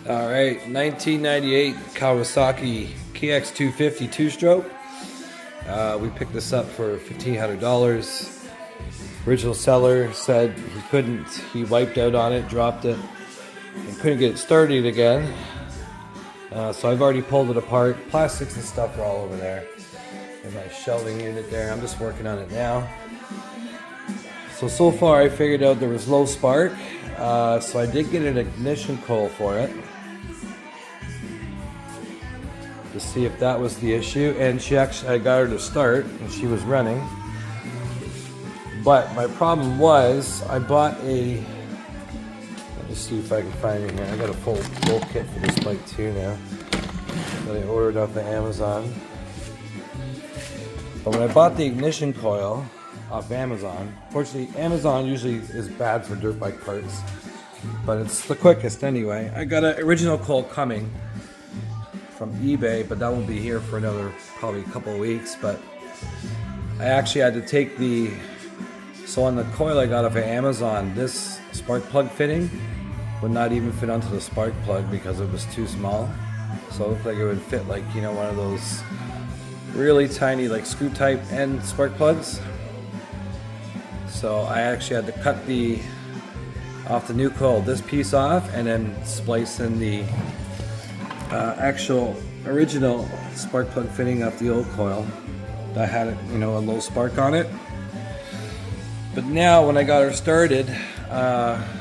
All right, 1998 Kawasaki KX250 two-stroke. We picked this up for $1,500. Original seller said he couldn't, he wiped out on it, dropped it, and couldn't get it started again. So I've already pulled it apart. Plastics and stuff are all over there. And my shelving unit there, I'm just working on it now. So far I figured out there was low spark. So I did get an ignition coil for it to see if that was the issue, and I got her to start and she was running. But my problem was I bought let me see if I can find it here. I got a full kit for this bike too now that I ordered off of Amazon. But when I bought the ignition coil off Amazon, fortunately Amazon usually is bad for dirt bike parts, but it's the quickest anyway. I got an original coil coming from eBay, but that won't be here for another probably a couple of weeks. But I actually had to take so on the coil I got off of Amazon, this spark plug fitting would not even fit onto the spark plug because it was too small. So it looked like it would fit like, you know, one of those really tiny like screw type end spark plugs. So I actually had to cut off the new coil, this piece off, and then splice in the actual original spark plug fitting off the old coil that had, you know, a low spark on it. But now when I got her started,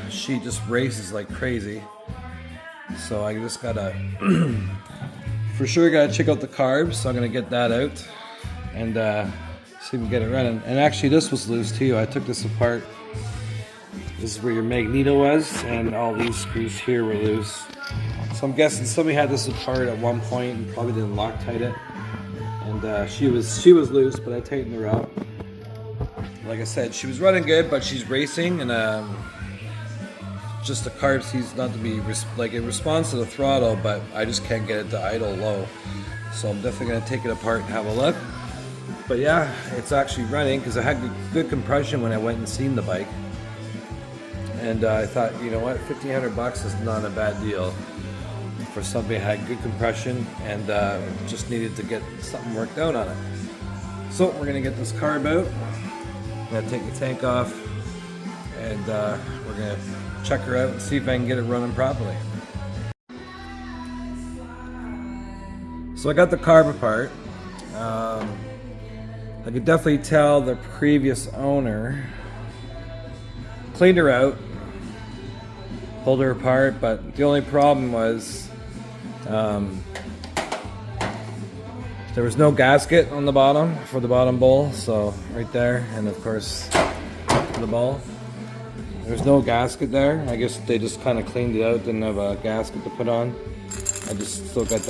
she just races like crazy. So I just gotta for sure gotta check out the carbs. So I'm gonna get that out and see if we can get it running. And actually this was loose too. I took this apart. This is where your magneto was, and all these screws here were loose. So I'm guessing somebody had this apart at one point and probably didn't Loctite it. And she was loose, but I tightened her up. Like I said, she was running good, but she's racing, and just the carb seems not to be like it responds to the throttle, but I just can't get it to idle low. So I'm definitely gonna take it apart and have a look. But yeah, it's actually running because I had good compression when I went and seen the bike. And I thought, you know what, $1,500 is not a bad deal for somebody who had good compression and just needed to get something worked out on it. So we're gonna get this carb out. I'm gonna take the tank off, and we're gonna check her out and see if I can get it running properly. So I got the carb apart. I could definitely tell the previous owner cleaned her out, pulled her apart, but the only problem was there was no gasket on the bottom for the bottom bowl, so right there, and of course the bowl. There's no gasket there. I guess they just kind of cleaned it out, didn't have a gasket to put on. I just still got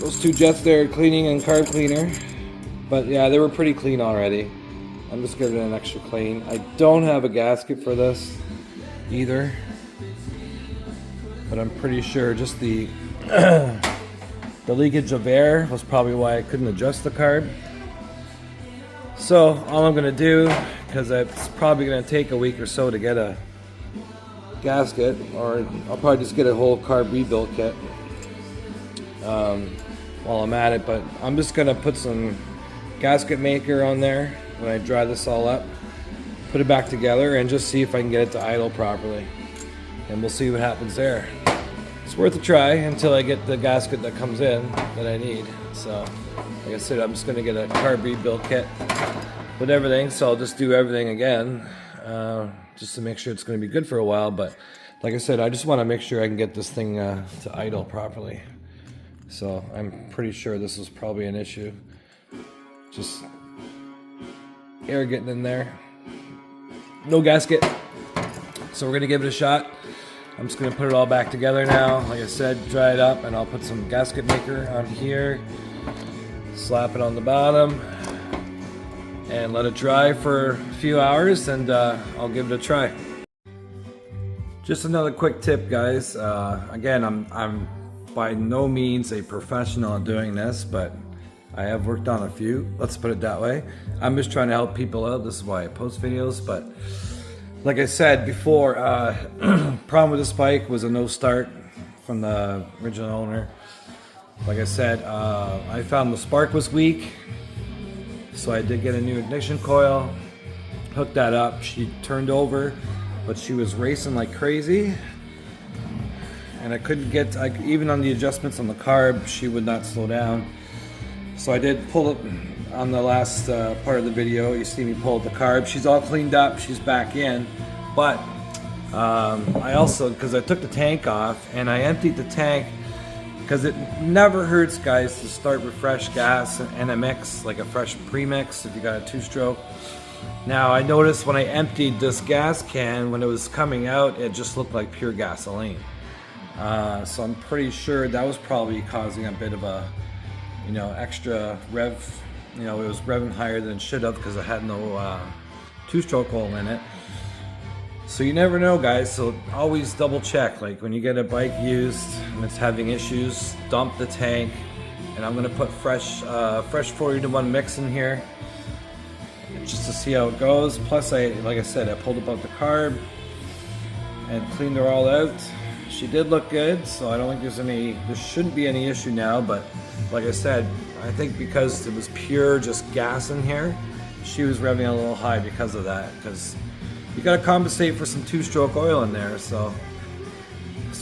those two jets there, cleaning and carb cleaner. But yeah, they were pretty clean already. I'm just giving it an extra clean. I don't have a gasket for this either, but I'm pretty sure just the the leakage of air was probably why I couldn't adjust the carb. So all I'm gonna do, because it's probably gonna take a week or so to get a gasket, or I'll probably just get a whole carb rebuild kit while I'm at it. But I'm just gonna put some gasket maker on there when I dry this all up, put it back together, and just see if I can get it to idle properly, and we'll see what happens there. It's worth a try until I get the gasket that comes in that I need. So like I said, I'm just gonna get a carb rebuild kit with everything, so I'll just do everything again just to make sure it's gonna be good for a while. But like I said, I just want to make sure I can get this thing to idle properly. So I'm pretty sure this is probably an issue, just air getting in there. No gasket, so we're gonna give it a shot. I'm just gonna put it all back together now. Like I said, dry it up, and I'll put some gasket maker on here, slap it on the bottom, and let it dry for a few hours, and I'll give it a try. Just another quick tip, guys. Again, I'm by no means a professional at doing this, but I have worked on a few, let's put it that way. I'm just trying to help people out. This is why I post videos. But Like I said before, problem with this bike was a no start from the original owner. Like I said, I found the spark was weak, so I did get a new ignition coil, hooked that up. She turned over, but she was racing like crazy, and I couldn't get, even on the adjustments on the carb, she would not slow down. So I did pull it on the last part of the video. You see me pull the carb. She's all cleaned up, she's back in, but I also, because I took the tank off and I emptied the tank, because it never hurts, guys, to start with fresh gas and a mix, like a fresh premix if you got a two-stroke. Now I noticed when I emptied this gas can, when it was coming out, it just looked like pure gasoline. So I'm pretty sure that was probably causing a bit of a, extra rev. It was revving higher than it should have because it had no two-stroke oil in it. So you never know, guys, so always double check. Like when you get a bike used and it's having issues, dump the tank, and I'm gonna put fresh 40-to-1 mix in here just to see how it goes. Plus, like I said, I pulled apart the carb and cleaned her all out. She did look good, so I don't think there shouldn't be any issue now, but like I said, I think because it was pure just gas in here, she was revving a little high because of that, because you got to compensate for some two-stroke oil in there. So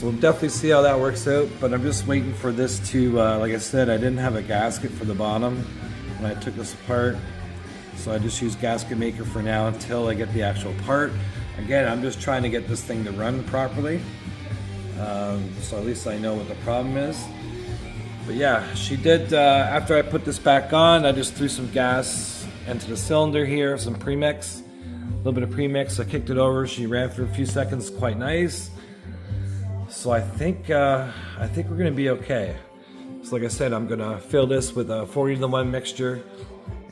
we'll definitely see how that works out, but I'm just waiting for this to, like I said, I didn't have a gasket for the bottom when I took this apart, so I just used gasket maker for now until I get the actual part. Again, I'm just trying to get this thing to run properly, so at least I know what the problem is. But yeah, she did, after I put this back on, I just threw some gas into the cylinder here, some premix. A little bit of premix. I kicked it over. She ran for a few seconds, quite nice. So I think we're gonna be okay. So like I said, I'm gonna fill this with a 40-to-1 mixture,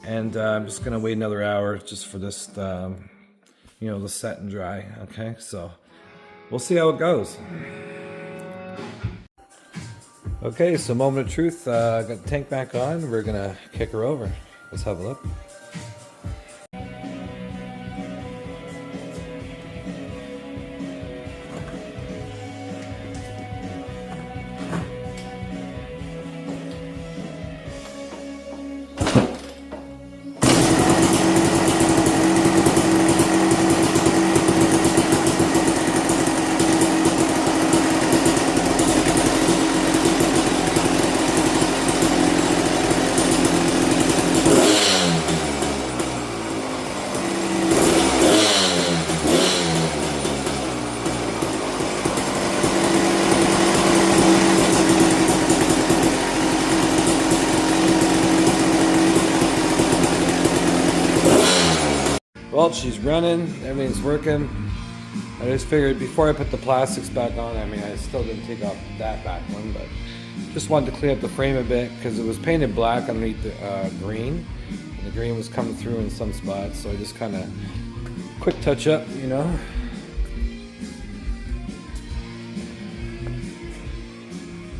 and I'm just gonna wait another hour just for this, to set and dry. Okay, so we'll see how it goes. Okay, so moment of truth. I got the tank back on. We're gonna kick her over. Let's have a look. Well, she's running, everything's working. I just figured before I put the plastics back on, I still didn't take off that back one, but just wanted to clean up the frame a bit because it was painted black underneath the green. And the green was coming through in some spots, so I just kind of quick touch up, A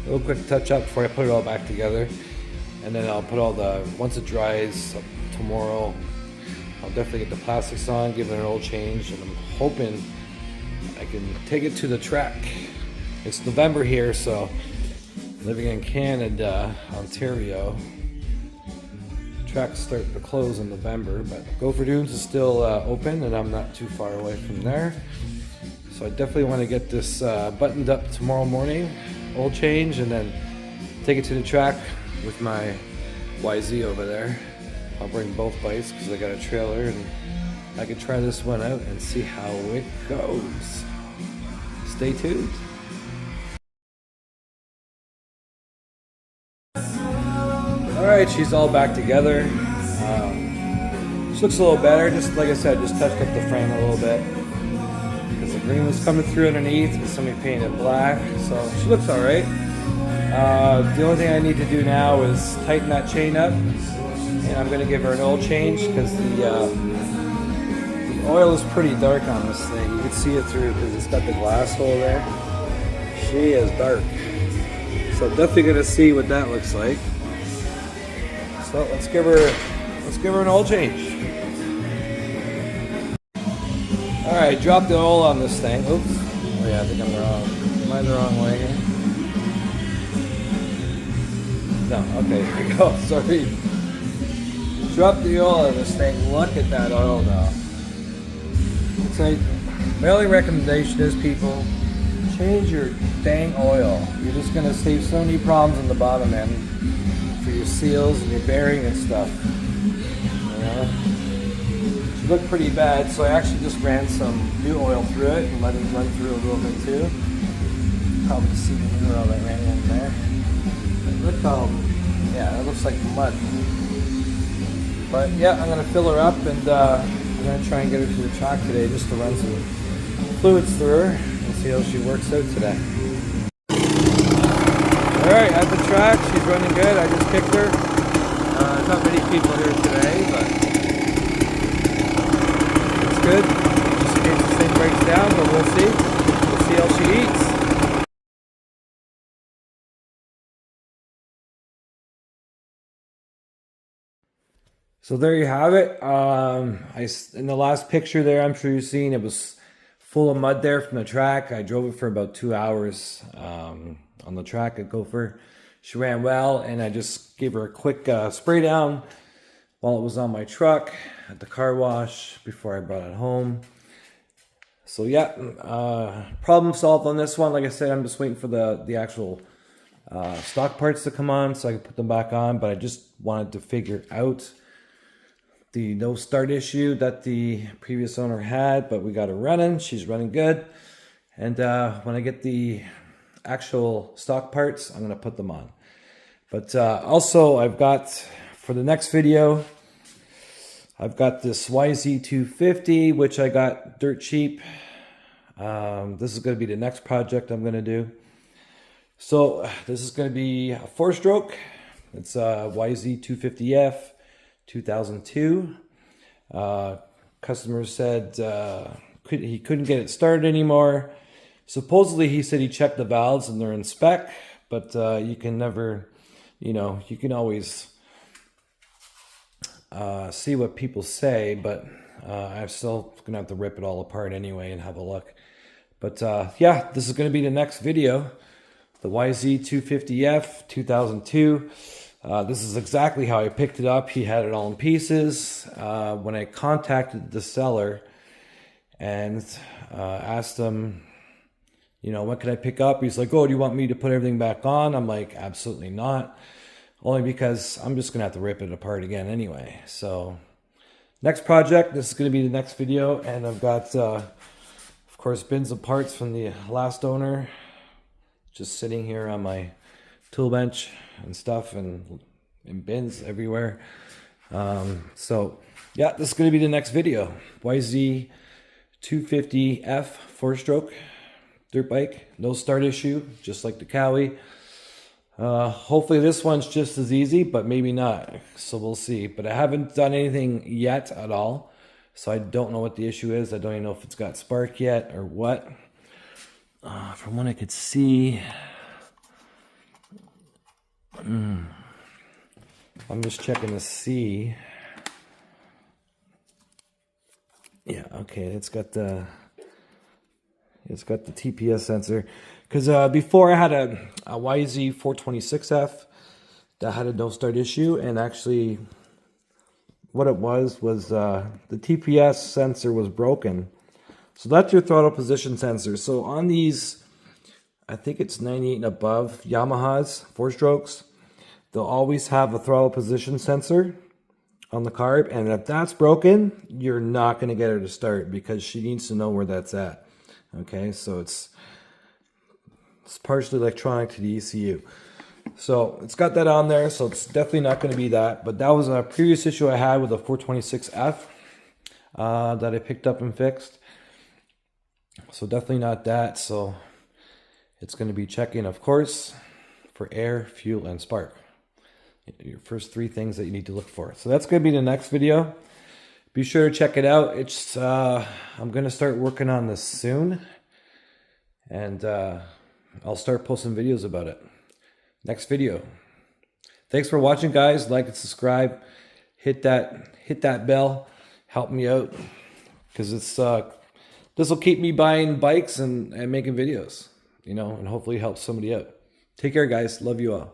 little quick touch up before I put it all back together. And then I'll put once it dries tomorrow, I'll definitely get the plastics on, give it an oil change, and I'm hoping I can take it to the track. It's November here, so living in Canada, Ontario, tracks start to close in November, but Gopher Dunes is still open, and I'm not too far away from there. So I definitely want to get this buttoned up tomorrow morning, oil change, and then take it to the track with my YZ over there. I'll bring both bikes because I got a trailer, and I can try this one out and see how it goes. Stay tuned. Alright, she's all back together. She looks a little better, just like I said, just touched up the frame a little bit. Because the green was coming through underneath, because somebody painted black, so she looks alright. The only thing I need to do now is tighten that chain up. And I'm going to give her an oil change because the oil is pretty dark on this thing. You can see it through because it's got the glass hole there. She is dark. So definitely going to see what that looks like. So let's give her an oil change. Alright, drop the oil on this thing. Oops. Oh yeah, I think I'm wrong. Am I the wrong way here? No, okay, here we go. Sorry. Drop the oil on this thing. Look at that oil now. It's like, my only recommendation is, people, change your dang oil. You're just gonna save so many problems in the bottom end for your seals and your bearing and stuff. You know? It looked pretty bad, so I actually just ran some new oil through it and let it run through a little bit too. Probably see the new oil that ran in there. But look how, yeah, it looks like mud. But yeah, I'm gonna fill her up, and I'm gonna try and get her to the track today just to run some fluids through her and see how she works out today. Alright, at the track, she's running good. I just kicked her. There's not many people here today, but it's good. Just in case this thing breaks down, but we'll see. We'll see how she eats. So there you have it. In the last picture there, I'm sure you've seen, it was full of mud there from the track. I drove it for about 2 hours on the track at Gopher. She ran well, and I just gave her a quick spray down while it was on my truck at the car wash before I brought it home. So yeah, problem solved on this one. Like I said, I'm just waiting for the actual stock parts to come on so I can put them back on, but I just wanted to figure out the no start issue that the previous owner had, but we got her running. She's running good. And when I get the actual stock parts, I'm gonna put them on. But also I've got, for the next video, I've got this YZ250, which I got dirt cheap. This is gonna be the next project I'm gonna do. So this is gonna be a 4-stroke. It's a YZ250F 2002. Customer said he couldn't get it started anymore. Supposedly he said he checked the valves and they're in spec, but you can never, you know, you can always see what people say, but I'm still gonna have to rip it all apart anyway and have a look. But yeah, this is gonna be the next video, the YZ250F 2002. This is exactly how I picked it up. He had it all in pieces. When I contacted the seller and asked him, you know, what can I pick up? He's like, oh, do you want me to put everything back on? I'm like, absolutely not. Only because I'm just going to have to rip it apart again anyway. So next project, this is going to be the next video. And I've got, of course, bins of parts from the last owner just sitting here on my tool bench and stuff, and in bins everywhere. So yeah, this is going to be the next video. YZ250F 4-stroke dirt bike, no start issue, just like the Cowie. Hopefully this one's just as easy, but maybe not, so we'll see. But I haven't done anything yet at all, so I don't know what the issue is. I don't even know if it's got spark yet or what. From what I could see, I'm just checking to see. Yeah, okay, it's got the TPS sensor. Because before I had a YZ426F that had a no start issue, and actually what it was the TPS sensor was broken. So that's your throttle position sensor. So on these, I think it's 98 and above Yamahas 4-strokes, they'll always have a throttle position sensor on the carb, and if that's broken, you're not going to get her to start because she needs to know where that's at. Okay, so it's partially electronic to the ECU. So it's got that on there, so it's definitely not going to be that. But that was a previous issue I had with a 426F that I picked up and fixed. So definitely not that. So it's going to be checking, of course, for air, fuel, and spark. Your first 3 things that you need to look for. So that's going to be the next video. Be sure to check it out. It's I'm going to start working on this soon, and I'll start posting videos about it. Next video. Thanks for watching, guys. Like and subscribe. Hit that bell. Help me out, because it's this will keep me buying bikes and making videos, you know, and hopefully help somebody out. Take care, guys. Love you all.